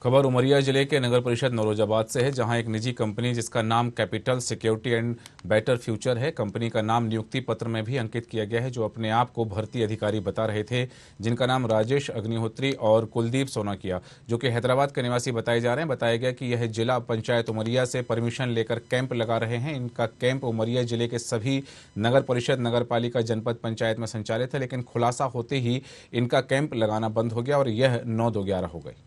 खबर उमरिया जिले के नगर परिषद नौरोजाबाद से है, जहां एक निजी कंपनी जिसका नाम capital security and better future है, कंपनी का नाम नियुक्ति पत्र में भी अंकित किया गया है, जो अपने आप को भर्ती अधिकारी बता रहे थे, जिनका नाम राजेश अग्निहोत्री और कुलदीप सोनाकिया, जो कि हैदराबाद के निवासी बताए जा रहे हैं। बताया गया कि यह जिला पंचायत उमरिया से परमिशन लेकर कैंप लगा रहे हैं। इनका कैंप उमरिया जिले के सभी नगर परिषद, नगर पालिका, जनपद पंचायत में संचालित है, लेकिन खुलासा होते ही इनका कैंप लगाना बंद हो गया और यह 9-2-11 हो गई।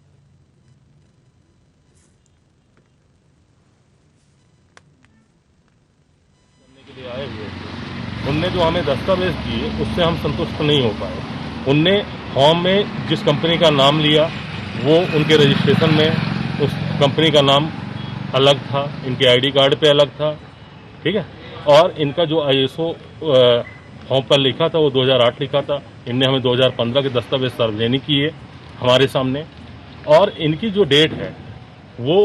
आए हुए थे, उनने जो हमें दस्तावेज दिए उससे हम संतुष्ट नहीं हो पाए। उनने फॉर्म में जिस कंपनी का नाम लिया वो उनके रजिस्ट्रेशन में उस कंपनी का नाम अलग था, इनके आईडी कार्ड पे अलग था, ठीक है। और इनका जो ISO फॉर्म पर लिखा था वो 2008 लिखा था। इनने हमें 2015 के दस्तावेज सार्वजनिक किए हमारे सामने, और इनकी जो डेट है वो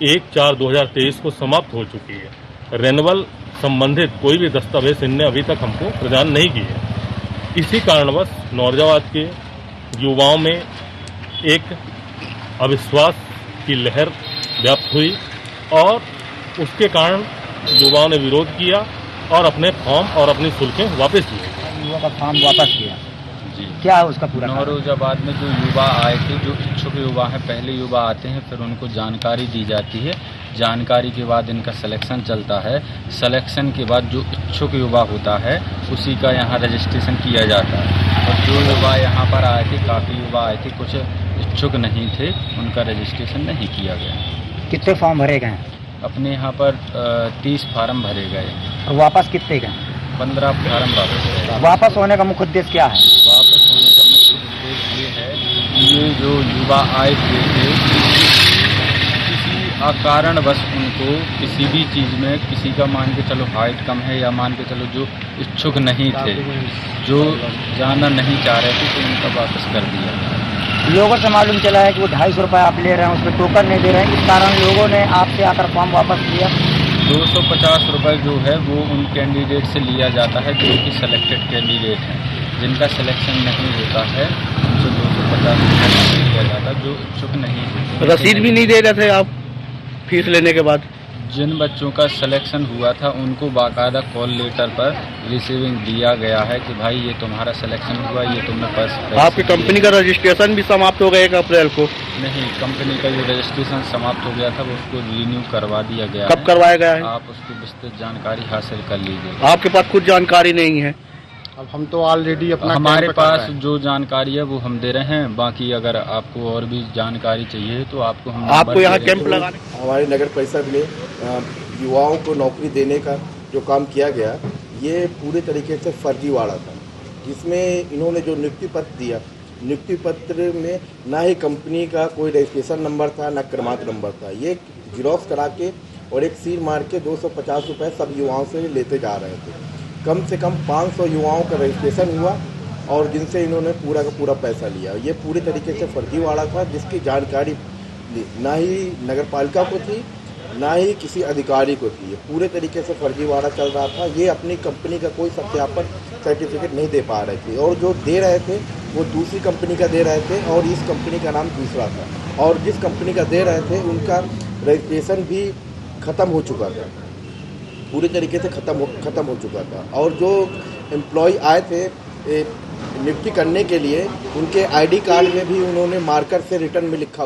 1/4/2023 को समाप्त हो चुकी है। रेन्युअल संबंधित कोई भी दस्तावेज इनने अभी तक हमको प्रदान नहीं किए। इसी कारणवश नौरोजाबाद के युवाओं में एक अविश्वास की लहर व्याप्त हुई और उसके कारण युवाओं ने विरोध किया और अपने फॉर्म और अपनी शुल्कें वापस लिए। युवा का फॉर्म वापस किया जी। क्या है उसका पूरा? नौरोजाबाद में जो युवा आए थे, जो इच्छुक युवा हैं, पहले युवा आते हैं, फिर उनको जानकारी दी जाती है। जानकारी के बाद इनका सिलेक्शन चलता है। सिलेक्शन के बाद जो इच्छुक युवा होता है उसी का यहाँ रजिस्ट्रेशन किया जाता है। और जो युवा यहाँ पर आए थे, काफ़ी युवा आए थे, कुछ इच्छुक नहीं थे, उनका रजिस्ट्रेशन नहीं किया गया। कितने फॉर्म भरे गए? अपने यहाँ पर 30 फार्म भरे गए। और वापस कितने गए? 15 फार्म वापस। वापस होने का मुख्य उद्देश्य क्या है? वापस होने का मुख्य उद्देश्य ये है कि ये जो युवा आए हुए थे, किसी अकारणवश उनको किसी भी चीज़ में, किसी का मान के चलो हाइट कम है या मान के चलो जो इच्छुक नहीं थे, जो जाना नहीं चाह रहे थे, तो उनका वापस कर दिया। लोगों से मालूम चला है कि वो 250 रुपये आप ले रहे हैं, उसमें टोकन नहीं दे रहे हैं, इस कारण लोगों ने आपसे आकर फॉर्म वापस लिया। 250 रुपये जो है वो उन कैंडिडेट से लिया जाता है जो कि सिलेक्टेड कैंडिडेट हैं। जिनका सिलेक्शन नहीं होता है उनसे 250 रुपये लिया जाता है, जो इच्छुक नहीं है। रसीद भी नहीं दे रहे थे आप फीस लेने के बाद? जिन बच्चों का सिलेक्शन हुआ था उनको बाकायदा कॉल लेटर पर रिसीविंग दिया गया है कि भाई ये तुम्हारा सिलेक्शन हुआ, ये तुमने पैसे। आपकी कंपनी का रजिस्ट्रेशन भी समाप्त हो गया 1 अप्रैल को? नहीं, कंपनी का जो रजिस्ट्रेशन समाप्त हो गया था वो उसको रिन्यू करवा दिया गया। कब करवाया गया है? आप उसकी विस्तृत जानकारी हासिल कर लीजिए। आपके पास कुछ जानकारी नहीं है? अब हम तो ऑलरेडी अपना हमारे पास जो जानकारी है वो हम दे रहे हैं। बाकी अगर आपको और भी जानकारी चाहिए तो आपको यहाँ कैंप लगाने। हमारे नगर परिषद में युवाओं को नौकरी देने का जो काम किया गया, ये पूरे तरीके से फर्जीवाड़ा था, जिसमें इन्होंने जो नियुक्ति पत्र दिया, नियुक्ति पत्र में ना ही कंपनी का कोई रजिस्ट्रेशन नंबर था, ना क्रमांक नंबर था। ये जिरोक्स करा के और एक सील मार के 250 रुपये सब युवाओं से लेते जा रहे थे। कम से कम 500 युवाओं का रजिस्ट्रेशन हुआ और जिनसे इन्होंने पूरा का पूरा पैसा लिया। ये पूरी तरीके से फर्जीवाड़ा था, जिसकी जानकारी ना ही नगर पालिका को थी, ना ही किसी अधिकारी को थी। ये पूरे तरीके से फर्जीवाड़ा चल रहा था। ये अपनी कंपनी का कोई सत्यापन सर्टिफिकेट नहीं दे पा रहे थे, और जो दे रहे थे वो दूसरी कंपनी का दे रहे थे और इस कंपनी का नाम दूसरा था, और जिस कंपनी का दे रहे थे उनका रजिस्ट्रेशन भी ख़त्म हो चुका था, पूरी तरीके से ख़त्म हो चुका था। और जो एम्प्लॉय आए थे नियुक्ति करने के लिए, उनके आईडी कार्ड में भी उन्होंने मार्कर से रिटर्न में लिखा